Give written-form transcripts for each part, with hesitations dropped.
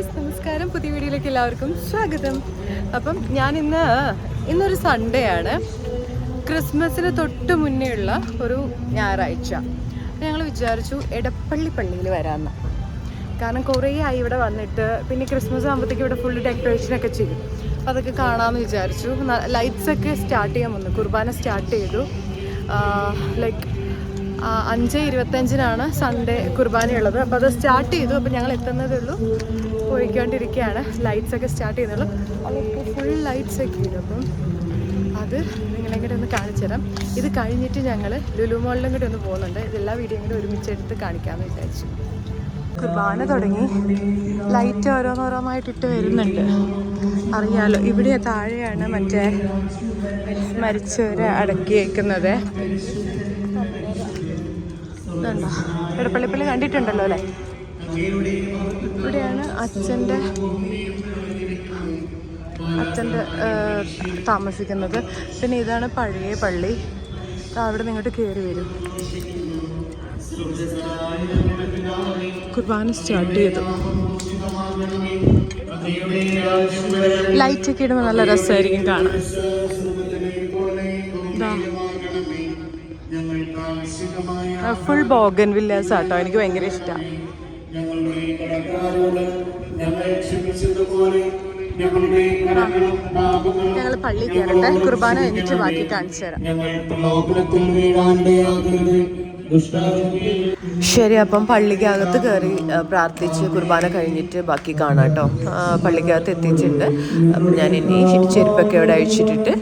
Guys, നമസ്കാരം. പുതിയ വീഡിയോയിലേക്ക് എല്ലാവർക്കും സ്വാഗതം. അപ്പം ഞാൻ ഇന്നൊരു സൺഡേ ആണ്, ക്രിസ്മസിന് തൊട്ട് മുന്നേ ഉള്ള ഒരു ഞായറാഴ്ച. ഞങ്ങൾ വിചാരിച്ചു എടപ്പള്ളി പള്ളിയിൽ വരാമെന്ന്. കാരണം കുറേ ആയി ഇവിടെ വന്നിട്ട്. പിന്നെ ക്രിസ്മസ് ആകുമ്പോഴത്തേക്കും ഇവിടെ ഫുള്ള് ഡെക്കറേഷനൊക്കെ ചെയ്യും. അപ്പോൾ അതൊക്കെ കാണാമെന്ന് വിചാരിച്ചു. ലൈറ്റ്സൊക്കെ സ്റ്റാർട്ട് ചെയ്യാൻ വന്നു. കുർബാന സ്റ്റാർട്ട് ചെയ്തു. ലൈക്ക് 5:25 സൺഡേ കുർബാനയുള്ളത്. അപ്പോൾ അത് സ്റ്റാർട്ട് ചെയ്തു. അപ്പോൾ ഞങ്ങൾ എത്തുന്നതേ ഉള്ളൂ, പോയിക്കൊണ്ടിരിക്കുകയാണ്. ലൈറ്റ്സൊക്കെ സ്റ്റാർട്ട് ചെയ്യുന്നുള്ളൂ. അതിപ്പോൾ ഫുൾ ലൈറ്റ്സൊക്കെ ചെയ്തു. അപ്പം അത് നിങ്ങളെ കൂടെ ഒന്ന് കാണിച്ചു തരാം. ഇത് കഴിഞ്ഞിട്ട് ഞങ്ങൾ ലുലു മോളിലും കൂടെ ഒന്ന് പോകുന്നുണ്ട്. ഇതെല്ലാ വീഡിയോയും കൂടെ ഒരുമിച്ചെടുത്ത് കാണിക്കാമെന്ന് വിചാരിച്ചു. കുർബാന തുടങ്ങി. ലൈറ്റ് ഓരോന്നോരോന്നായിട്ടിട്ട് വരുന്നുണ്ട്. അറിയാലോ, ഇവിടെ താഴെയാണ് മറ്റേ മരിച്ചവരെ അടക്കി വയ്ക്കുന്നത്. ഇതുണ്ടോ, എടപ്പള്ളിപ്പള്ളി കണ്ടിട്ടുണ്ടല്ലോ അല്ലേ? ഇവിടെയാണ് അച്ഛൻ്റെ താമസിക്കുന്നത്. പിന്നെ ഇതാണ് പഴയ പള്ളി. അവിടെ നിങ്ങോട്ട് കയറി വരും. കുർബാന സ്റ്റാർട്ട് ചെയ്തു. ലൈറ്റൊക്കെ ഇടുമ്പോൾ നല്ല രസമായിരിക്കും കാണാൻ. ഫുൾ ബോഗൻ വില്ലാസ് ആട്ടോ, എനിക്ക് ഭയങ്കര ഇഷ്ടമാണ്. ഞങ്ങൾ പള്ളി കയറട്ടെ, കുർബാന എനിക്ക് ബാക്കി കാണിച്ചു തരാം. ശരി, അപ്പം പള്ളിക്കകത്ത് കയറി പ്രാർത്ഥിച്ച് കുർബാന കഴിഞ്ഞിട്ട് ബാക്കി കാണാം കേട്ടോ. പള്ളിക്കകത്ത് എത്തിച്ചിട്ടുണ്ട്. അപ്പം ഞാൻ ഇനി ചെരുപ്പൊക്കെ അവിടെ അഴിച്ചിട്ടിട്ട്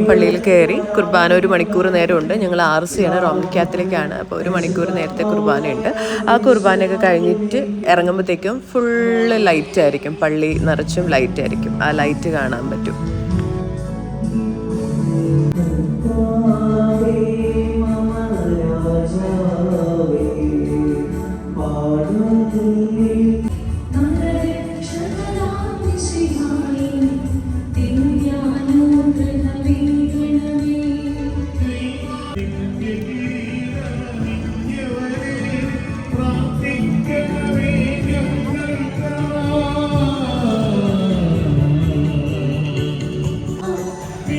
പള്ളിയിൽ കയറി. കുർബാന 1 മണിക്കൂർ നേരമുണ്ട്. ഞങ്ങൾ RC ആണ്, റോമൻ കാത്തലിക്കാണ്. അപ്പോൾ 1 മണിക്കൂർ നേരത്തെ കുർബാനയുണ്ട്. ആ കുർബാനയൊക്കെ കഴിഞ്ഞിട്ട് ഇറങ്ങുമ്പോഴത്തേക്കും ഫുള്ള് ലൈറ്റായിരിക്കും. പള്ളി നിറച്ചും ലൈറ്റായിരിക്കും. ആ ലൈറ്റ് കാണാൻ പറ്റും.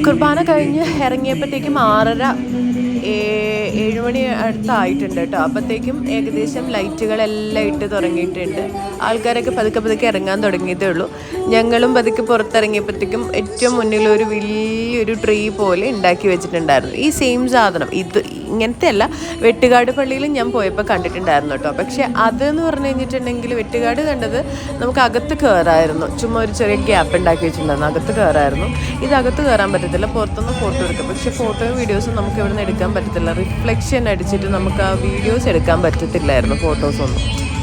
കുർബാന കഴിഞ്ഞ് ഇറങ്ങിയപ്പോഴത്തേക്കും 6:30-7 മണി അടുത്തായിട്ടുണ്ട് കേട്ടോ. അപ്പോഴത്തേക്കും ഏകദേശം ലൈറ്റുകളെല്ലാം ഇട്ട് തുടങ്ങിയിട്ടുണ്ട്. ആൾക്കാരൊക്കെ പതുക്കെ ഇറങ്ങാൻ തുടങ്ങിയതേ ഉള്ളൂ. ഞങ്ങളും പതുക്കെ പുറത്തിറങ്ങിയപ്പോഴത്തേക്കും ഏറ്റവും മുന്നിലൊരു വലിയൊരു ട്രീ പോലെ ഉണ്ടാക്കി വെച്ചിട്ടുണ്ടായിരുന്നു. ഈ സെയിം സാധനം ഇത് ഇങ്ങനത്തെ അല്ല, വെട്ടുകാട് പള്ളിയിൽ ഞാൻ പോയപ്പോൾ കണ്ടിട്ടുണ്ടായിരുന്നു കേട്ടോ. പക്ഷേ അതെന്ന് പറഞ്ഞു കഴിഞ്ഞിട്ടുണ്ടെങ്കിൽ വെട്ടുകാട് കണ്ടത് നമുക്ക് അകത്ത് കയറായിരുന്നു. ചുമ്മാ ഒരു ചെറിയ ഗ്യാപ്പ് ഉണ്ടാക്കി വെച്ചിട്ടുണ്ടായിരുന്നു, അകത്ത് കയറായിരുന്നു. ഇത് അകത്ത് കയറാൻ പറ്റത്തില്ല, പുറത്തുനിന്ന് ഫോട്ടോ എടുക്കാം. പക്ഷേ ഫോട്ടോയും വീഡിയോസും നമുക്ക് ഇവിടെ നിന്ന് എടുക്കാൻ പറ്റത്തില്ല. റിഫ്ലക്ഷൻ അടിച്ചിട്ട് നമുക്ക് ആ വീഡിയോസ് എടുക്കാൻ പറ്റത്തില്ലായിരുന്നു. ഫോട്ടോസൊന്നും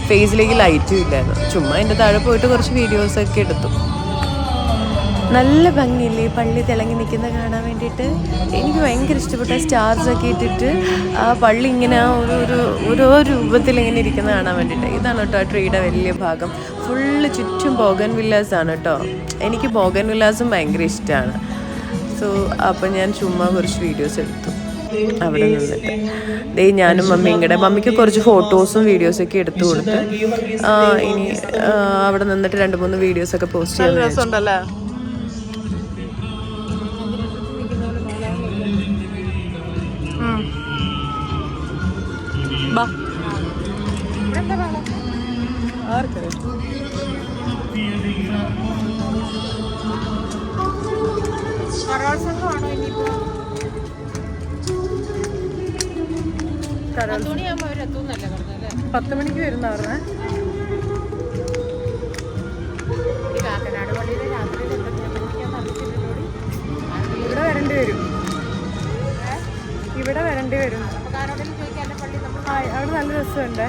ഫേസിലേക്ക് ലൈറ്റും ഇല്ലായിരുന്നു. ചുമ്മാ എൻ്റെ താഴെ പോയിട്ട് കുറച്ച് വീഡിയോസൊക്കെ എടുത്തു. നല്ല ഭംഗിയില്ലേ പള്ളി തിളങ്ങി നിൽക്കുന്നത് കാണാൻ വേണ്ടിയിട്ട്. എനിക്ക് ഭയങ്കര ഇഷ്ടപ്പെട്ട സ്റ്റാർസൊക്കെ ഇട്ടിട്ട് ആ പള്ളി ഇങ്ങനെ ഓരോ രൂപത്തിൽ ഇങ്ങനെ ഇരിക്കുന്നത് കാണാൻ വേണ്ടിയിട്ട്. ഇതാണ് കേട്ടോ ആ ട്രീയുടെ വലിയ ഭാഗം. ഫുള്ള് ചുറ്റും ബോഗൻ വില്ലാസാണ് കേട്ടോ. എനിക്ക് ബോഗൻ വില്ലാസും ഭയങ്കര ഇഷ്ടമാണ്. സോ അപ്പം ഞാൻ ചുമ്മാ കുറച്ച് വീഡിയോസ് എടുത്തു അവിടെ നിന്നിട്ട്. ഞാനും മമ്മിക്ക് കുറച്ച് ഫോട്ടോസും വീഡിയോസൊക്കെ എടുത്തു കൊടുത്ത് ഇനി അവിടെ നിന്നിട്ട് 2-3 വീഡിയോസൊക്കെ പോസ്റ്റ് ചെയ്യാൻ. കലോത്സവമാണോ ഇനിയിപ്പോ? 10 മണിക്ക് വരുന്ന പറഞ്ഞേ. ഇവിടെ വരേണ്ടി വരും. അവിടെ നല്ല രസമുണ്ട്.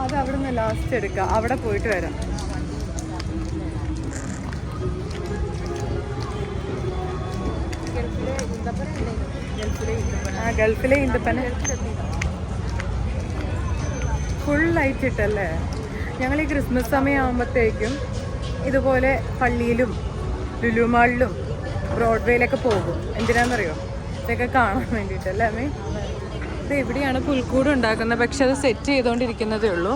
അത് അവിടെ നിന്ന് ലാസ്റ്റ് എടുക്കാം. അവിടെ പോയിട്ട് വരാം. ഗൾഫിലെ ഈന്തപ്പന ഫുൾ ലൈറ്റ് ഇട്ടല്ലേ. ഞങ്ങൾ ഈ ക്രിസ്മസ് സമയമാകുമ്പോഴത്തേക്കും ഇതുപോലെ പള്ളിയിലും ലുലു മാളിലും ബ്രോഡ്വേയിലൊക്കെ പോകും. എന്തിനാണെന്നറിയോ? ഇതൊക്കെ കാണാൻ വേണ്ടിയിട്ടല്ലേ അമ്മേ? ഇത് എവിടെയാണ് പുൽക്കൂട് ഉണ്ടാക്കുന്നത്, പക്ഷെ അത് സെറ്റ് ചെയ്തുകൊണ്ടിരിക്കുന്നതേ ഉള്ളൂ.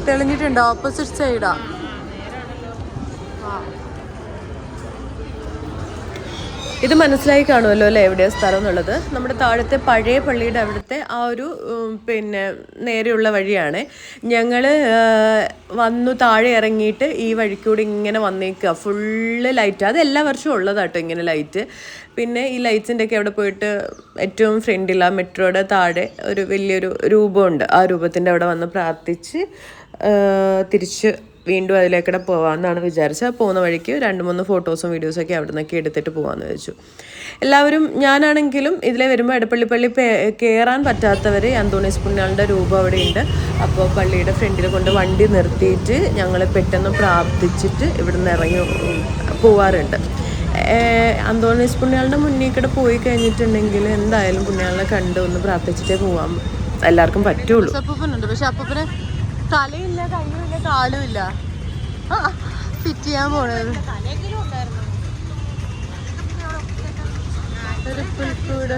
തെളിഞ്ഞിട്ടുണ്ടോ? ഓപ്പോസിറ്റ് സൈഡാ. ഇത് മനസ്സിലായി കാണുമല്ലോ അല്ലേ എവിടെയാണ് സ്ഥലം എന്നുള്ളത്? നമ്മുടെ താഴത്തെ പഴയ പള്ളിയുടെ അവിടുത്തെ ആ ഒരു പിന്നെ നേരെയുള്ള വഴിയാണ്. ഞങ്ങൾ വന്നു താഴെ ഇറങ്ങിയിട്ട് ഈ വഴിക്കൂടി ഇങ്ങനെ വന്നേക്കുക. Full light. അത് എല്ലാ വർഷവും ഉള്ളതാട്ടോ ഇങ്ങനെ ലൈറ്റ്. പിന്നെ ഈ ലൈറ്റ്സിൻ്റെ ഒക്കെ അവിടെ പോയിട്ട് ഏറ്റവും ഫ്രണ്ടിൽ ആ മെട്രോയുടെ താഴെ ഒരു വലിയൊരു രൂപമുണ്ട്. ആ രൂപത്തിൻ്റെ അവിടെ വന്ന് പ്രാർത്ഥിച്ച് തിരിച്ച് വീണ്ടും അതിലേക്കൂടെ പോകാമെന്നാണ് വിചാരിച്ചത്. പോകുന്ന വഴിക്ക് 2-3 ഫോട്ടോസും വീഡിയോസൊക്കെ അവിടെ നിന്നൊക്കെ എടുത്തിട്ട് പോകാമെന്ന് വെച്ചു. എല്ലാവരും, ഞാനാണെങ്കിലും ഇതിലെ വരുമ്പോൾ എടപ്പള്ളി പള്ളി കയറാൻ പറ്റാത്തവർ അന്തോണീസ് പുണ്യാളൻ്റെ രൂപം അവിടെയുണ്ട്. അപ്പോൾ പള്ളിയുടെ ഫ്രണ്ടിൽ കൊണ്ട് വണ്ടി നിർത്തിയിട്ട് ഞങ്ങൾ പെട്ടെന്ന് പ്രാർത്ഥിച്ചിട്ട് ഇവിടുന്ന് ഇറങ്ങി പോവാറുണ്ട്. അന്തോണീസ് പുണ്യാളൻ്റെ മുന്നിൽ കൂടെ പോയി കഴിഞ്ഞിട്ടുണ്ടെങ്കിൽ എന്തായാലും പുണ്യാളനെ കണ്ട് ഒന്ന് പ്രാർത്ഥിച്ചിട്ടേ പോകാൻ എല്ലാവർക്കും പറ്റുള്ളൂ. അപ്പൂപ്പനുണ്ട്, പക്ഷെ അപ്പൂപ്പന് തലയില്ല, കയ്യുമില്ല, കാലുമില്ല. ഫിറ്റ് ചെയ്യാൻ പോണത് ഒരു പുൽക്കൂട്.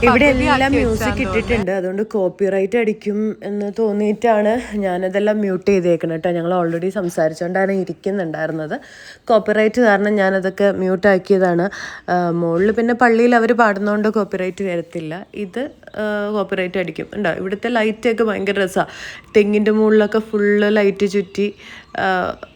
ഇവിടെ എല്ലാം മ്യൂസിക് ഇട്ടിട്ടുണ്ട്. അതുകൊണ്ട് കോപ്പിറൈറ്റ് അടിക്കും എന്ന് തോന്നിയിട്ടാണ് ഞാനതെല്ലാം മ്യൂട്ട് ചെയ്തേക്കണം കേട്ടോ. ഞങ്ങൾ ഓൾറെഡി സംസാരിച്ചുകൊണ്ടാണ് ഇരിക്കുന്നുണ്ടായിരുന്നത്. കോപ്പിറൈറ്റ് കാരണം ഞാനതൊക്കെ മ്യൂട്ടാക്കിയതാണ്. മുകളിൽ പിന്നെ പള്ളിയിൽ അവർ പാടുന്നതുകൊണ്ട് കോപ്പിറൈറ്റ് വരത്തില്ല. ഇത് കോപ്പിറൈറ്റ് അടിക്കും. ഉണ്ടോ? ഇവിടുത്തെ ലൈറ്റൊക്കെ ഭയങ്കര രസമാണ്. തെങ്ങിൻ്റെ മുകളിലൊക്കെ ഫുള്ള് ലൈറ്റ് ചുറ്റി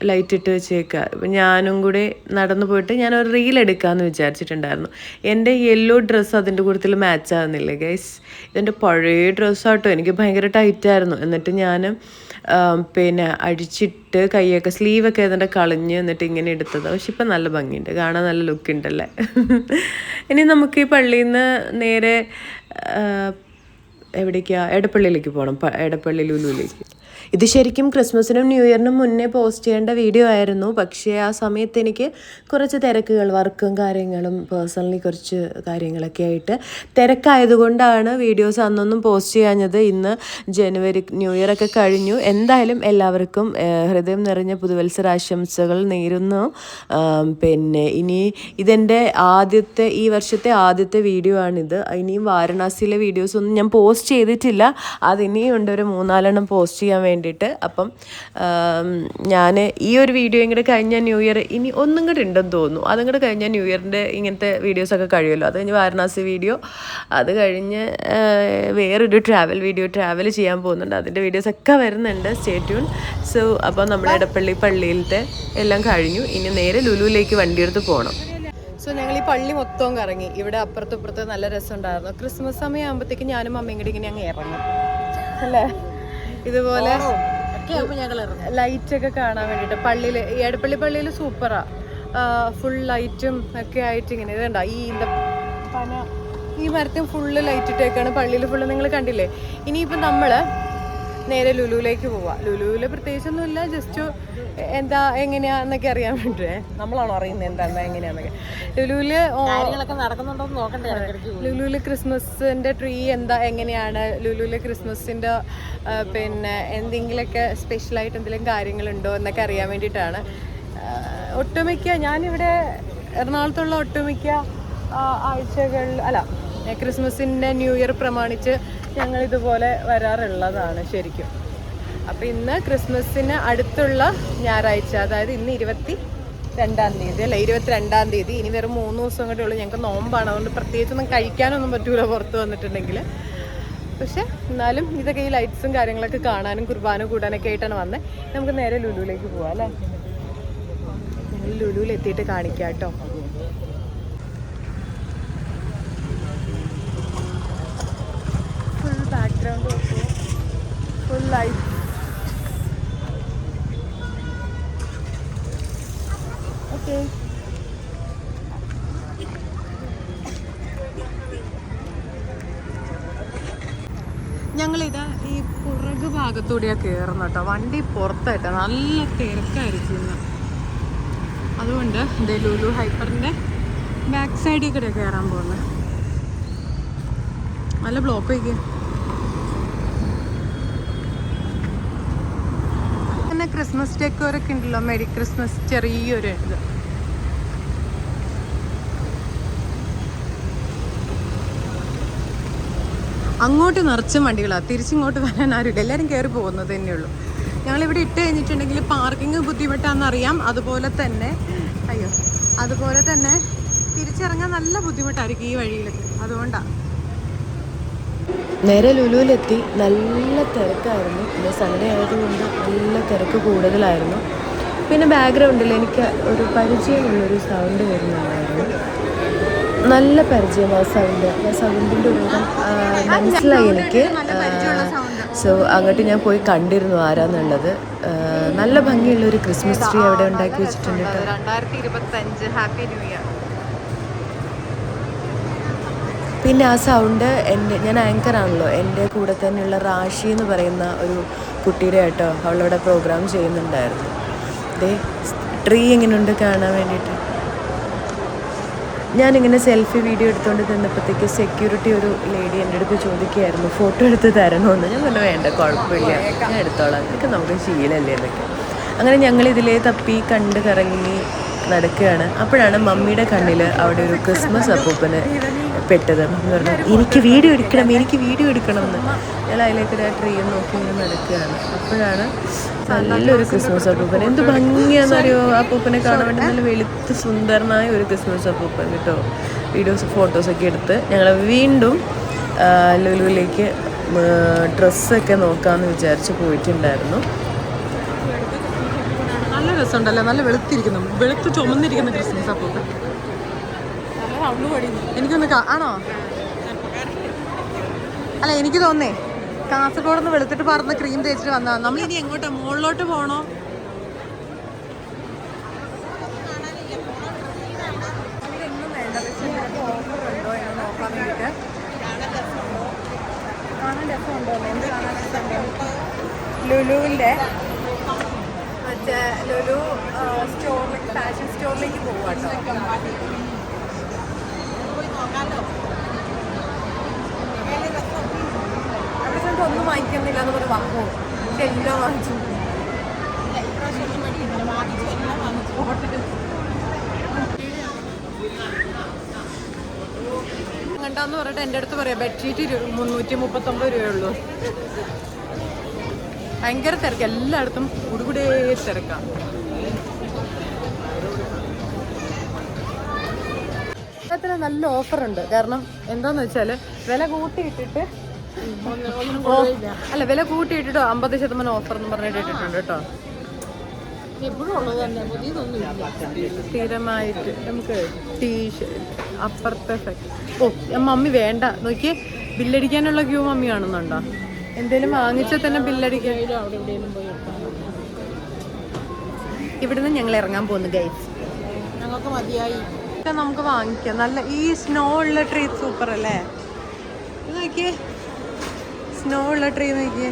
ലൈറ്റ് ഇട്ട് വെച്ചേക്കുക. ഇപ്പം ഞാനും കൂടി നടന്നു പോയിട്ട് ഞാനൊരു റീൽ എടുക്കാമെന്ന് വിചാരിച്ചിട്ടുണ്ടായിരുന്നു. എൻ്റെ യെല്ലോ ഡ്രസ്സ് അതിൻ്റെ കൂട്ടത്തിൽ മാച്ച് ആകുന്നില്ലേ ഗൈസ്? ഇതെൻ്റെ പഴയ ഡ്രസ്സാട്ടോ. എനിക്ക് ഭയങ്കര ടൈറ്റായിരുന്നു. എന്നിട്ട് ഞാൻ പിന്നെ അഴിച്ചിട്ട് കൈയൊക്കെ സ്ലീവൊക്കെ അതിൻ്റെ കളഞ്ഞ് എന്നിട്ട് ഇങ്ങനെ എടുത്തത്. പക്ഷെ ഇപ്പം നല്ല ഭംഗിയുണ്ട്, കാണാൻ നല്ല ലുക്ക് ഉണ്ടല്ലേ. ഇനി നമുക്ക് ഈ പള്ളിയിൽ നിന്ന് നേരെ എവിടേക്കാണ്? എടപ്പള്ളിയിലേക്ക് പോകണം. എടപ്പള്ളി ലുലുവിലേക്ക്. ഇത് ശരിക്കും ക്രിസ്മസിനും ന്യൂ ഇയറിനും മുന്നേ പോസ്റ്റ് ചെയ്യേണ്ട വീഡിയോ ആയിരുന്നു. പക്ഷേ ആ സമയത്ത് എനിക്ക് കുറച്ച് തിരക്കുകൾ, വർക്കും കാര്യങ്ങളും പേഴ്സണലി കുറച്ച് കാര്യങ്ങളൊക്കെ ആയിട്ട് തിരക്കായതുകൊണ്ടാണ് വീഡിയോസ് അന്നൊന്നും പോസ്റ്റ് ചെയ്യാഞ്ഞത്. ഇന്ന് ജനുവരി, ന്യൂ ഇയറൊക്കെ കഴിഞ്ഞു. എന്തായാലും എല്ലാവർക്കും ഹൃദയം നിറഞ്ഞ പുതുവത്സരാശംസകൾ നേരുന്നു. പിന്നെ ഇനി ഇതെൻ്റെ ഈ വർഷത്തെ ആദ്യത്തെ വീഡിയോ ആണിത്. ഇനിയും വാരണാസിയിലെ വീഡിയോസൊന്നും ഞാൻ പോസ്റ്റ് ചെയ്തിട്ടില്ല. അതിനിയും ഉണ്ട് ഒരു 3-4 പോസ്റ്റ് ചെയ്യാൻ വേണ്ടിയിട്ട്. അപ്പം ഞാൻ ഈ ഒരു വീഡിയോ ഇങ്ങോട്ട് കഴിഞ്ഞാൽ ന്യൂ ഇയർ ഇനി ഒന്നും കൂടെ ഉണ്ടെന്ന് തോന്നുന്നു. അതും കൂടെ കഴിഞ്ഞാൽ ന്യൂ ഇയറിൻ്റെ ഇങ്ങനത്തെ വീഡിയോസൊക്കെ കഴിയുമല്ലോ. അത് കഴിഞ്ഞ് വാരണാസി വീഡിയോ, അത് കഴിഞ്ഞ് വേറൊരു ട്രാവൽ ചെയ്യാൻ പോകുന്നുണ്ട്. അതിൻ്റെ വീഡിയോസൊക്കെ വരുന്നുണ്ട്. Stay tune. സോ അപ്പോൾ നമ്മുടെ എടപ്പള്ളി പള്ളിയിലത്തെ എല്ലാം കഴിഞ്ഞു. ഇനി നേരെ ലുലുവിലേക്ക് വണ്ടിയെടുത്ത് പോകണം. സോ ഞങ്ങൾ ഈ പള്ളി മൊത്തവും കറങ്ങി. ഇവിടെ അപ്പുറത്ത് നല്ല രസമുണ്ടായിരുന്നു. ക്രിസ്മസ് സമയമാകുമ്പോഴത്തേക്കും ഞാനും അമ്മയും കൂടി ഇങ്ങനെ അങ്ങ് ഇറങ്ങും അല്ലേ? ഇതുപോലെ ലൈറ്റൊക്കെ കാണാൻ വേണ്ടിയിട്ട് പള്ളിയിൽ, ഈ എടപ്പള്ളി പള്ളിയിൽ സൂപ്പറാ. ഫുൾ ലൈറ്റും ഒക്കെ ആയിട്ട് ഇങ്ങനെ ഇതുണ്ടോ ഈ മരത്തിൽ ഫുള്ള് ലൈറ്റ് ഇട്ടേക്കാണ് പള്ളിയിൽ ഫുള്ള്. നിങ്ങൾ കണ്ടില്ലേ? ഇനിയിപ്പോൾ നമ്മൾ നേരെ ലുലുവിലേക്ക് പോവാം. ലുലുവിൽ പ്രത്യേകിച്ചൊന്നുമില്ല, ജസ്റ്റ് എന്താ എങ്ങനെയാന്നൊക്കെ അറിയാൻ വേണ്ടിയേ. നമ്മളാണോ അറിയുന്നത് എന്താ എങ്ങനെയാന്നൊക്കെ? ലുലുവില് നടക്കുന്നുണ്ടോ നോക്കണ്ടേ? ലുലുവില് ക്രിസ്മസിന്റെ ട്രീ എങ്ങനെയാണ്, ലുലുവില് ക്രിസ്മസിന്റെ പിന്നെ എന്തെങ്കിലുമൊക്കെ സ്പെഷ്യലായിട്ട് എന്തെങ്കിലും കാര്യങ്ങളുണ്ടോ എന്നൊക്കെ അറിയാൻ വേണ്ടിയിട്ടാണ്. ഒട്ടുമിക്ക ഞാനിവിടെ എറണാകുളത്തുള്ള ഒട്ടുമിക്ക ക്രിസ്മസിൻ്റെ ന്യൂ ഇയർ പ്രമാണിച്ച് ഞങ്ങൾ ഇതുപോലെ വരാറുള്ളതാണ് ശരിക്കും. അപ്പോൾ ഇന്ന് ക്രിസ്മസിന് അടുത്തുള്ള ഞായറാഴ്ച, അതായത് ഇന്ന് 22-ാം തീയതി അല്ല, 22-ാം തീയതി. ഇനി വെറും 3 ദിവസം കൂടെ ഉള്ളൂ. ഞങ്ങൾക്ക് നോമ്പാണ്, അതുകൊണ്ട് പ്രത്യേകിച്ചൊന്നും കഴിക്കാനൊന്നും പറ്റൂല പുറത്ത് വന്നിട്ടുണ്ടെങ്കിൽ. പക്ഷെ എന്നാലും ഇതൊക്കെ ഈ ലൈറ്റ്സും കാര്യങ്ങളൊക്കെ കാണാനും കുർബാന കൂടാനൊക്കെ ആയിട്ടാണ് വന്നത്. നമുക്ക് നേരെ ലുലുവിലേക്ക് പോവാം അല്ലേ? ഞങ്ങൾ ലുലുവിൽ എത്തിയിട്ട് കാണിക്കാം കേട്ടോ. ഫുൾ ബാക്ക്ഗ്രൗണ്ട് നോക്കൂ, ഫുൾ ലൈറ്റ്. ഓക്കെ, ഞങ്ങളിതാ ഈ പുറകു ഭാഗം ഭാഗത്തൂടെയാണ് കയറുന്നത് കേട്ടോ. വണ്ടി പുറത്തായിട്ടാ, നല്ല തിരക്കായിരിക്കും ഇന്ന്. അതുകൊണ്ട് ലുലു ഹൈപ്പറിൻ്റെ ബാക്ക് സൈഡിൽ കൂടെ കയറാൻ പോകുന്നത്. നല്ല ബ്ലോക്ക് വയ്ക്കുക. പിന്നെ ക്രിസ്മസ് ഡെക്കോറൊക്കെ ഉണ്ടല്ലോ, മെരി ക്രിസ്മസ് ചെറിയൊരു ഇത്. അങ്ങോട്ട് നിറച്ചും വണ്ടികളാണ്, തിരിച്ചിങ്ങോട്ട് വരാൻ ആരുമില്ല, എല്ലാവരും കയറി പോകുന്നത് തന്നെയുള്ളൂ. ഞങ്ങളിവിടെ ഇട്ട് കഴിഞ്ഞിട്ടുണ്ടെങ്കിൽ പാർക്കിംഗ് ബുദ്ധിമുട്ടാണെന്നറിയാം. അതുപോലെ തന്നെ തിരിച്ചിറങ്ങാൻ നല്ല ബുദ്ധിമുട്ടായിരിക്കും ഈ വഴിയിലൊക്കെ. അതുകൊണ്ടാണ്. നേരെ ലുലുവിലെത്തി. നല്ല തിരക്കായിരുന്നു. പിന്നെ സൺഡേ ആയതുകൊണ്ട് നല്ല തിരക്ക് കൂടുതലായിരുന്നു. പിന്നെ ബാക്ക്ഗ്രൗണ്ടിൽ എനിക്ക് ഒരു പരിചയമുള്ളൊരു സൗണ്ട് വരുന്നുണ്ടായിരുന്നു. നല്ല പരിചയം ആ സൗണ്ടിൻ്റെ ഒരു മനസ്സിലായി എനിക്ക്. സോ അങ്ങോട്ട് ഞാൻ പോയി കണ്ടിരുന്നു ആരാന്നുള്ളത്. നല്ല ഭംഗിയുള്ളൊരു ക്രിസ്മസ് ട്രീ അവിടെ ഉണ്ടാക്കി വെച്ചിട്ടുണ്ട്. 2025 ഹാപ്പി ന്യൂ ഇയർ. പിന്നെ ആ സൗണ്ട് ഞാൻ ആങ്കറാണല്ലോ, എൻ്റെ കൂടെ തന്നെയുള്ള റാഷി എന്ന് പറയുന്ന ഒരു കുട്ടിയുടെ കേട്ടോ, അവളവിടെ പ്രോഗ്രാം ചെയ്യുന്നുണ്ടായിരുന്നു. ദേ ട്രീ എങ്ങനെയുണ്ട് കാണാൻ വേണ്ടിയിട്ട്. ഞാനിങ്ങനെ സെൽഫി വീഡിയോ എടുത്തുകൊണ്ട് നിന്നപ്പോഴത്തേക്ക് സെക്യൂരിറ്റി ഒരു ലേഡി എൻ്റെ അടുത്ത് ചോദിക്കുകയായിരുന്നു ഫോട്ടോ എടുത്ത് തരണമെന്ന്. ഞാൻ പറഞ്ഞു വേണ്ട, കുഴപ്പമില്ല, ഞാൻ എടുത്തോളാം, ഇതൊക്കെ നമുക്ക് ശീലമല്ലേ എന്നൊക്കെ. അങ്ങനെ ഞങ്ങളിതിലേ തപ്പി കണ്ട് കറങ്ങി നടക്കുകയാണ്. അപ്പോഴാണ് മമ്മിയുടെ കണ്ണിൽ അവിടെ ഒരു ക്രിസ്മസ് അപ്പൂപ്പന് പെട്ടത്. എന്ന് പറഞ്ഞു എനിക്ക് വീഡിയോ എടുക്കണം എന്ന്. ഞാൻ അതിലേക്ക് ആ ട്രീ നോക്കി ഇങ്ങനെ നടക്കുകയാണ്. അപ്പോഴാണ് നല്ലൊരു ക്രിസ്മസ് അപ്പൂപ്പൻ. എന്ത് ഭംഗിയാണെന്നറിയോ അപ്പൂപ്പനെ കാണാൻ വേണ്ടി. നല്ല വെളുത്ത് സുന്ദരനായ ഒരു ക്രിസ്മസ് അപ്പൂപ്പൻ കേട്ടോ. ഫോട്ടോസൊക്കെ എടുത്ത് ഞങ്ങൾ വീണ്ടും ലുലുവിലേക്ക് ഡ്രസ്സൊക്കെ നോക്കാമെന്ന് വിചാരിച്ച് പോയിട്ടുണ്ടായിരുന്നു. നല്ല രസമുണ്ടല്ലോ, നല്ല വെളുത്ത് ചുമന്നിരിക്കുന്ന ക്രിസ്മസ് അപ്പൂപ്പൻ. എനിക്കൊന്ന് ആണോ? അല്ല, എനിക്ക് തോന്നേ കാസർഗോഡ് നിന്ന് വെളുത്തിട്ട് പറന്ന് ക്രീം തേച്ചിട്ട് വന്നതാണ്. നമ്മൾ ഇനി എങ്ങോട്ടാ, മുകളിലോട്ട് പോകണോ? ഇതൊന്നും വേണ്ട, പക്ഷേ ഓഫറുണ്ടോ എന്ന് നോക്കാൻ വേണ്ടിയിട്ട്. കാണാൻ രസമുണ്ടോ? എന്ത് കാണാൻ രസമുണ്ടോ? ലുലുവിൻ്റെ മറ്റേ ലുലു സ്റ്റോറിലേക്ക്, ഫാഷൻ സ്റ്റോറിലേക്ക് പോവാട്ടോ. അവിടെ ഒന്നും വാങ്ങിക്കുന്നില്ല എന്ന് പറഞ്ഞ് വാങ്ങുമോ? പക്ഷെ എല്ലാം വാങ്ങിച്ചു. കണ്ടാന്ന് പറഞ്ഞിട്ട് എൻ്റെ അടുത്ത് പറയാം ബെഡ്ഷീറ്റ് 339 രൂപയുള്ളൂ. ഭയങ്കര തിരക്ക്, എല്ലായിടത്തും കുടുകുടേ തിരക്കാം. അത്ര നല്ല ഓഫറുണ്ട്. കാരണം എന്താന്ന് വെച്ചാൽ വില കൂട്ടിയിട്ടിട്ട് വില കൂട്ടിയിട്ടിട്ടോ 50% ഓഫർ എന്ന് പറഞ്ഞിട്ട് ഇട്ടിട്ടുണ്ട് കേട്ടോ. സ്ഥിരമായിട്ട് നമുക്ക് ടീഷർട്ട് അപ്പുറത്തെ. മമ്മി വേണ്ട നോക്കിയേ, ബില്ലടിക്കാനുള്ള ക്യൂ മമ്മി കാണുന്നുണ്ടോ? എന്തേലും വാങ്ങിച്ചാൽ തന്നെ ബില്ലടിക്കാൻ. ഇവിടുന്ന് ഞങ്ങൾ ഇറങ്ങാൻ പോകുന്നു ഗൈസ്. ഞങ്ങൾക്ക് മതിയായി. നമുക്ക് വാങ്ങിക്കാം. നല്ല ഈ സ്നോ ഉള്ള ട്രീ സൂപ്പർ അല്ലേ? നോക്കിയേ, സ്നോ ഉള്ള ട്രീ നോക്കിയേ.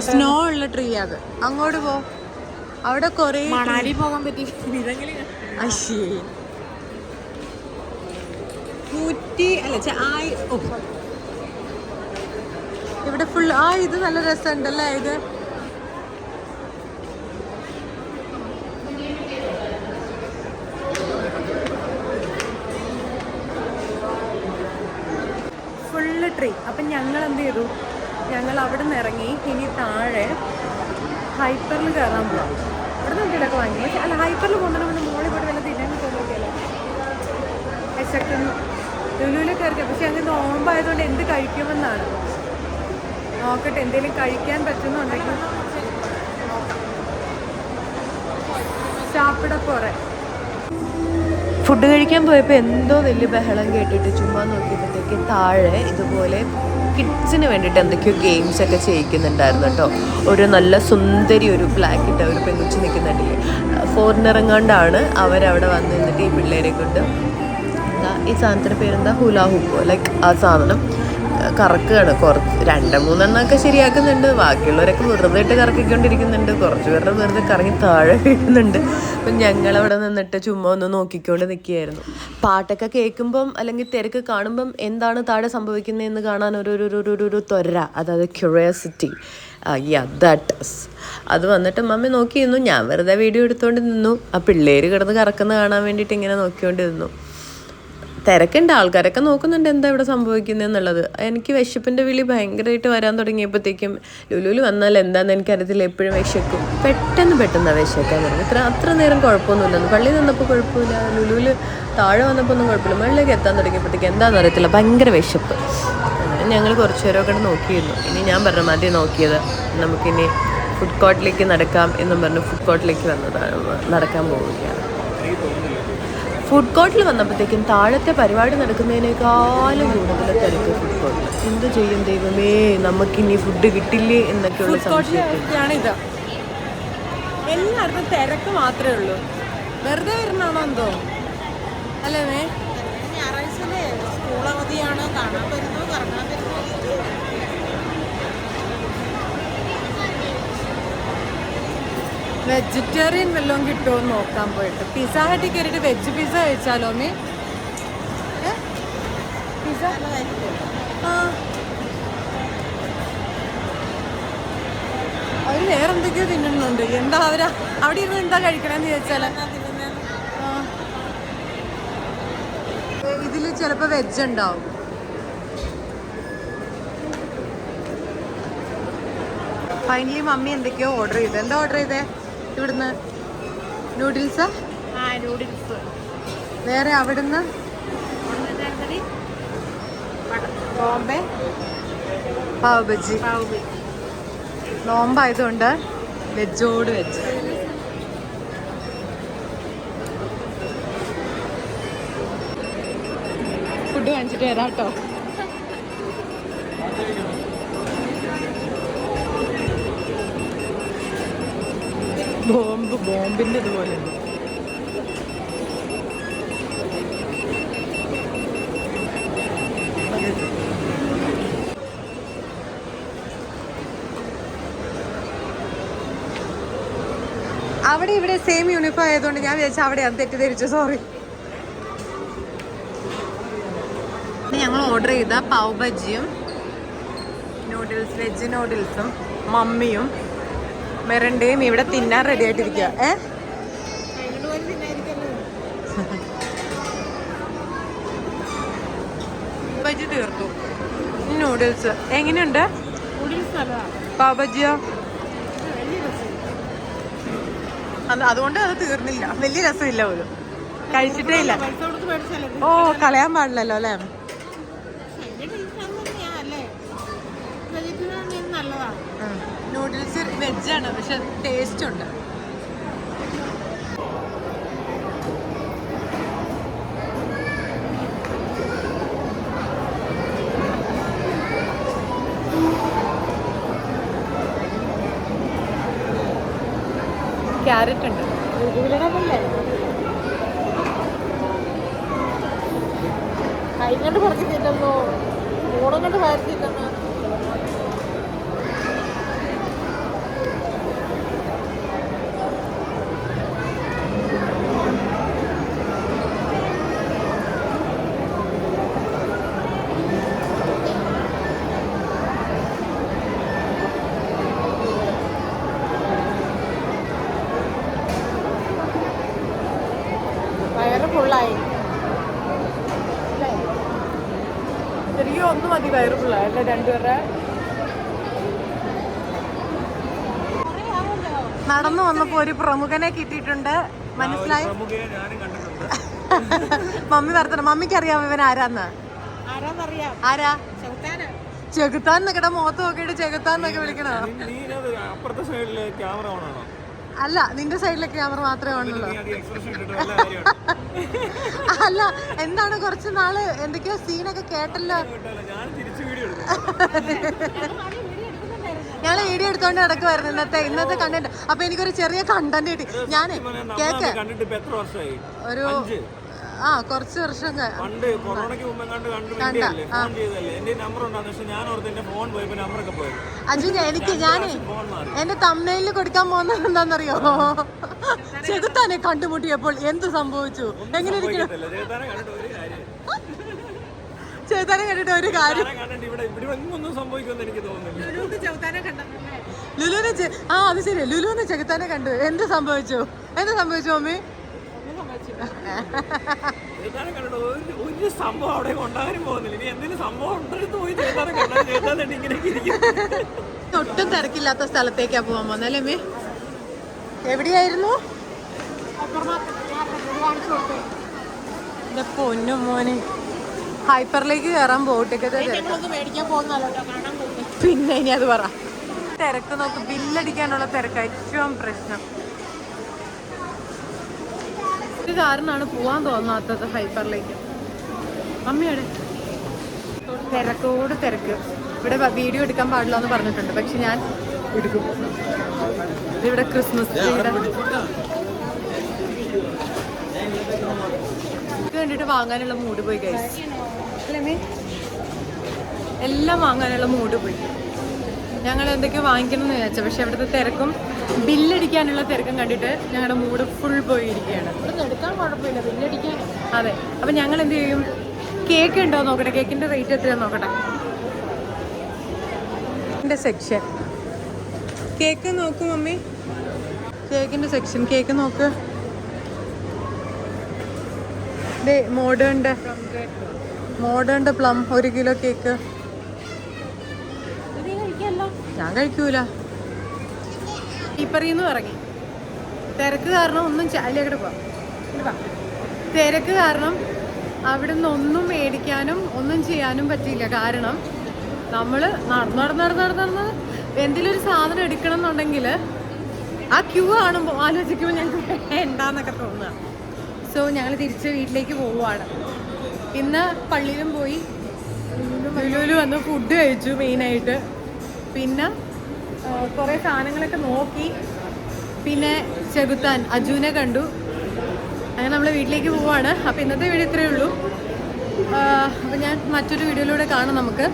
സ്നോ ഉള്ള ട്രീ അത്. അങ്ങോട്ട് പോ, അവിടെ കൊറേ മണാലി പോകാൻ പറ്റി. അശ്ശേ 100 ഇവിടെ ഫുൾ ഇത് നല്ല രസമുണ്ടല്ലേ ഇത്. Full tree. അപ്പം ഞങ്ങൾ എന്ത് ചെയ്തു, ഞങ്ങൾ അവിടെ നിന്ന് ഇറങ്ങി ഇനി താഴെ ഹൈപ്പറിൽ കയറാൻ പോവാം. അവിടെ നിന്ന് എന്തെങ്കിലുമൊക്കെ വാങ്ങി. പക്ഷേ അല്ല, ഹൈപ്പറിൽ പോകുന്നതിന് മുന്നേ മോളിൽ പോയിട്ട് വല്ല തിന്നാൻ തോന്നിയൊക്കെയല്ലോ വിശക്കുന്നു. ലുലുവിൽ കയറിക്കാം. പക്ഷെ അങ്ങനെ നോമ്പായതുകൊണ്ട് എന്ത് കഴിക്കുമെന്നാണ് നോക്കട്ടെ. എന്തെങ്കിലും കഴിക്കാൻ പറ്റുന്നുണ്ടെങ്കിൽ ചാപ്പിടപ്പോറെ. ഫുഡ് കഴിക്കാൻ പോയപ്പോൾ എന്തോ വലിയ ബഹളം കേട്ടിട്ട് ചുമ്മാ നോക്കിയപ്പോഴത്തേക്ക് താഴെ ഇതുപോലെ കിഡ്സിന് വേണ്ടിയിട്ട് എന്തൊക്കെയോ ഗെയിംസ് ഒക്കെ ചെയ്യിക്കുന്നുണ്ടായിരുന്നു കേട്ടോ. ഒരു നല്ല സുന്ദരി ഒരു ബ്ലാക്ക് ഇട്ട ഒരു പെൺകുച്ചി നിൽക്കുന്നുണ്ടല്ലേ, ഫോറിനർ എങ്ങാണ്ടാണ്. അവരവിടെ വന്ന് നിന്നിട്ട് ഈ പിള്ളേരെ കൊണ്ട് ഈ സാധനത്തിൻ്റെ പേരെന്താ, ഹുലാ ഹൂപ്പോ, ലൈക്ക് ആ സാധനം കറക്കുകയാണ്. കുറച്ച് 2-3 ശരിയാക്കുന്നുണ്ട്, ബാക്കിയുള്ളവരൊക്കെ വെറുതെ ഇട്ട് കറക്കിക്കൊണ്ടിരിക്കുന്നുണ്ട്, കുറച്ച് പേരുടെ വെറുതെ കറങ്ങി താഴെ വീഴുന്നുണ്ട്. അപ്പം ഞങ്ങളവിടെ നിന്നിട്ട് ചുമ്മാ ഒന്ന് നോക്കിക്കൊണ്ട് നിൽക്കുകയായിരുന്നു. പാട്ടൊക്കെ കേൾക്കുമ്പം അല്ലെങ്കിൽ തിരക്ക് കാണുമ്പം എന്താണ് താഴെ സംഭവിക്കുന്നതെന്ന് കാണാൻ ഒരു ത്വര, അതായത് ക്യൂരിയോസിറ്റി. അത് വന്നിട്ട് മമ്മി നോക്കിയിരുന്നു, ഞാൻ വെറുതെ വീഡിയോ എടുത്തുകൊണ്ട് നിന്നു. ആ പിള്ളേർ കിടന്ന് കറക്കുന്ന കാണാൻ വേണ്ടിയിട്ട് ഇങ്ങനെ നോക്കിക്കൊണ്ടിരുന്നു. തിരക്കുണ്ട്, ആൾക്കാരൊക്കെ നോക്കുന്നുണ്ട് എന്താ ഇവിടെ സംഭവിക്കുന്നതെന്നുള്ളത്. എനിക്ക് വിശപ്പിൻ്റെ വിളി ഭയങ്കരമായിട്ട് വരാൻ തുടങ്ങിയപ്പോഴത്തേക്കും ലുലുവിൽ വന്നാൽ എന്താണെന്ന് എനിക്കറിയത്തില്ല, എപ്പോഴും വിശക്കും, പെട്ടെന്ന് വിശക്കാൻ തുടങ്ങി. അത്ര നേരം കുഴപ്പമൊന്നുമില്ലെന്ന്, പള്ളിയിൽ നിന്നപ്പോൾ കുഴപ്പമില്ല, ലുലുവിൽ താഴെ വന്നപ്പോൾ ഒന്നും കുഴപ്പമില്ല, മുകളിലേക്ക് എത്താൻ തുടങ്ങിയപ്പോഴത്തേക്ക് എന്താണെന്ന് അറിയത്തില്ല, ഭയങ്കര വിശപ്പ്. അങ്ങനെ ഞങ്ങൾ കുറച്ച് നേരമൊക്കെ നോക്കിയിരുന്നു. ഇനി ഞാൻ പറഞ്ഞു മതി നോക്കിയത്, നമുക്കിനി ഫുഡ് കോർട്ടിലേക്ക് നടക്കാം എന്നും പറഞ്ഞ് ഫുഡ് കോർട്ടിലേക്ക് നടക്കാൻ പോവുകയാണ്. ഫുഡ് കോർട്ടിൽ വന്നപ്പോഴത്തേക്കും താഴത്തെ പരിപാടി നടക്കുന്നതിനേക്കാളും കൂടുതൽ തിരക്ക് ഫുഡ് കോർട്ടിൽ. എന്ത് ചെയ്യും ദൈവമേ, നമുക്കിനി ഫുഡ് കിട്ടില്ലേ എന്നൊക്കെയുള്ള സംശയത്തിലാണിത്. എല്ലാവർക്കും തിരക്ക് മാത്രമേ ഉള്ളൂ, വെറുതെ വരണാണോ എന്തോ അല്ലേ? ഞായറാഴ്ച സ്കൂൾ അവധിയാണ്, കാണാൻ വരുന്നു, കറങ്ങാൻ വരുന്നു. വെജിറ്റേറിയൻ വല്ലതും കിട്ടുമോ എന്ന് നോക്കാൻ പോയിട്ട് പിസ്സ ഹട്ടിൽ കയറിയിട്ട് വെജ് പിസ്സ കഴിച്ചാലോ മീ? പിസ്സ അവർ വേറെ എന്തൊക്കെയോ തിന്നുന്നുണ്ട്. എന്താ അവിടെ ഇരുന്ന് എന്താ കഴിക്കണമെന്ന് ചോദിച്ചാൽ ഇതിൽ ചിലപ്പോൾ വെജ് ഉണ്ടാവും. ഫൈനലി മമ്മി എന്തൊക്കെയോ ഓർഡർ ചെയ്തു. എന്താ ഓർഡർ ചെയ്തേ ഇവിടുന്ന്? നൂഡിൽസ്. നൂഡിൽസ്. വേറെ അവിടുന്ന് ബോംബെ പാവ് ബജി. നോമ്പായതുകൊണ്ട് വെജോട് വെജ്. ഫുഡ് വാങ്ങിച്ചിട്ട് വരാം കേട്ടോ. ബോംബിന്റെ ഇതുപോലെ അവിടെ ഇവിടെ സെയിം യൂണിഫോം ആയതുകൊണ്ട് ഞാൻ വിചാരിച്ചു അവിടെയാണ്, തെറ്റിദ്ധരിച്ചു, സോറി. ഞങ്ങൾ ഓർഡർ ചെയ്ത പാവ് ബജിയും നൂഡിൽസ്, വെജ് നൂഡിൽസും മമ്മിയും മെറണ്ടയും ഇവിടെ തിന്നാൻ റെഡി ആയിട്ടിരിക്കുക. ബജി തീർത്തു. നൂഡിൽസ് എങ്ങനെയുണ്ട്? പാവ് ബജിയോ? അതുകൊണ്ട് അത് തീർന്നില്ല, വലിയ രസമില്ല പോലും, കഴിച്ചിട്ടേ ഇല്ല. ഓ, കളയാൻ പാടില്ലല്ലോ അല്ലേ? നൂഡിൽസ് വെജാണ്, പക്ഷെ ടേസ്റ്റ് ഉണ്ട്. ക്യാരറ്റ് ഉണ്ട്. കൈകൊണ്ട് പറിച്ചിട്ടില്ലെന്നോ, ഓണം കൊണ്ട് പറിച്ചില്ലെന്നോ. വയറ് ഫുള്ളായി. ശരിക്കും ഒന്ന് മതി വയറ് ഫുള്ളായി അല്ലേ? രണ്ടുപേരുടെ നടന്നു വന്നപ്പോ ഒരു പ്രമുഖനെ കിട്ടിയിട്ടുണ്ട്, മനസ്സിലായി. മമ്മി പറഞ്ഞ മമ്മിക്ക് അറിയാം ഇവൻ ആരാന്ന്? ആരാ? ചെകുത്താൻ എന്നൊക്കെ മുഖത്ത് നോക്കിയിട്ട് ചെകുത്താൻ എന്നൊക്കെ വിളിക്കണോ? അല്ല, നിന്റെ സൈഡിലെ ക്യാമറ മാത്രമേ ഉള്ളൂ. അല്ല, എന്താണ് കുറച്ച് നാള് എന്തൊക്കെയോ സീനൊക്കെ കേട്ടല്ലോ. ഞാൻ വീഡിയോ എടുത്തോണ്ട് നടക്കുമായിരുന്നു ഇന്നത്തെ കണ്ടന്റ്. അപ്പൊ എനിക്കൊരു ചെറിയ കണ്ടന്റ് കിട്ടി. ഞാനേ കേക്ക് ഒരു കുറച്ച് വർഷം പണ്ട് കൊറോണയ്ക്ക് മുമ്പ് കണ്ടല്ലേ ഫോൺ ചെയ്തല്ലേ എന്റെ നമ്പർ ഉണ്ടായിരുന്നു. പക്ഷെ ഞാൻ ഓർത്ത് എന്റെ ഫോൺ പോയപ്പോ നമ്പറൊക്കെ പോയി. അജുന എനിക്ക് എന്റെ തമ്മനയില് കൊടുക്കാൻ പോകുന്നത് എന്താണെന്നറിയോ? ചെകുത്താനെ കണ്ടുമുട്ടിയപ്പോൾ എന്ത് സംഭവിച്ചു? എങ്ങനെ ഇരിക്കണം? ചെകുത്താനെ കണ്ടിട്ട് ഒരു കാര്യം ലുലുവിനെ അത് ശരി, ലുലുവിനെ ചെകുത്താനെ കണ്ടു. എന്ത് സംഭവിച്ചു മമ്മി? ഒരു സംഭവം അവിടെ ഉണ്ടാകാനും പോകുന്നില്ല. ഇനി എന്തെങ്കിലും സംഭവം പോയി ഒട്ടും തിരക്കില്ലാത്ത സ്ഥലത്തേക്കാ പോവാൻ പോകുന്നല്ലേ മേ? എവിടെയായിരുന്നു? എന്റെ പൊന്നു മോനെ, ഹൈപ്പറിലേക്ക് കയറാൻ പോകട്ടെ. പിന്നെ ഇനി അത് പറ. തിരക്ക് നോക്ക്, ബില്ലടിക്കാനുള്ള തിരക്ക് ഏറ്റവും പ്രശ്നം. ഇത് കാരണമാണ് പോവാൻ തോന്നാത്തത് ഹൈപ്പറിലേക്ക്. അമ്മയുടെ തിരക്കോട് തിരക്ക്. ഇവിടെ വീഡിയോ എടുക്കാൻ പാടില്ല എന്ന് പറഞ്ഞിട്ടുണ്ട്, പക്ഷെ ഞാൻ എടുക്കും. ഇവിടെ ക്രിസ്മസ് ട്രീയുടെ കണ്ടിട്ട് വാങ്ങാനുള്ള മൂഡ് പോയി ഗൈസ്. എല്ലാം വാങ്ങാനുള്ള മൂഡ് പോയി. ഞങ്ങൾ എന്തൊക്കെയോ വാങ്ങിക്കണം എന്ന് വിചാരിച്ചു, പക്ഷെ അവിടുത്തെ തിരക്കും ബില്ലടിക്കാനുള്ള തിരക്കും കണ്ടിട്ട് ഞങ്ങളുടെ മൂഡ് ഫുൾ പോയിരിക്കുകയാണ്. എടുക്കാൻ കുഴപ്പമില്ല, ബില്ലടിക്കാൻ. അതെ, അപ്പം ഞങ്ങൾ എന്ത് ചെയ്യും? കേക്ക് ഉണ്ടോ നോക്കട്ടെ, കേക്കിൻ്റെ റേറ്റ് എത്രയാന്ന് നോക്കട്ടെ. എൻ്റെ സെക്ഷൻ കേക്ക് നോക്കും മമ്മി, കേക്കിൻ്റെ സെക്ഷൻ. കേക്ക് നോക്ക്, മോഡേൺ പ്ലം 1 കിലോ കേക്ക്. ഞാൻ കഴിക്കൂല. ഇപ്പറിന്ന് ഇറങ്ങി തിരക്ക് കാരണം ഒന്നും ചാലിയാക്കിട്ട് പോവാം. തിരക്ക് കാരണം അവിടെ നിന്ന് ഒന്നും മേടിക്കാനും ഒന്നും ചെയ്യാനും പറ്റിയില്ല. കാരണം നമ്മൾ നടന്ന് എന്തെങ്കിലും ഒരു സാധനം എടുക്കണം എന്നുണ്ടെങ്കിൽ ആ ക്യൂ കാണുമ്പോൾ ആലോചിക്കുമ്പോൾ ഞങ്ങൾക്ക് വേണ്ടാന്നൊക്കെ തോന്നുക. സോ ഞങ്ങൾ തിരിച്ച് വീട്ടിലേക്ക് പോവുകയാണ്. ഇന്ന് പള്ളിയിലും പോയി, ലുലുവിൽ വന്ന് ഫുഡ് കഴിച്ചു മെയിനായിട്ട്. പിന്നെ കുറേ സാധനങ്ങളൊക്കെ നോക്കി. പിന്നെ ചെകുത്താൻ അജുനെ കണ്ടു. അങ്ങനെ നമ്മൾ വീട്ടിലേക്ക് പോവാണ്. അപ്പോൾ ഇന്നത്തെ വീഡിയോ ഇത്രയേ ഉള്ളൂ. അപ്പോൾ ഞാൻ മറ്റൊരു വീഡിയോയിലൂടെ കാണാം നമുക്ക്.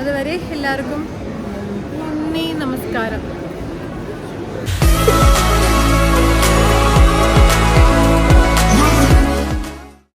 അതുവരെ എല്ലാവർക്കും നന്ദി, നമസ്കാരം.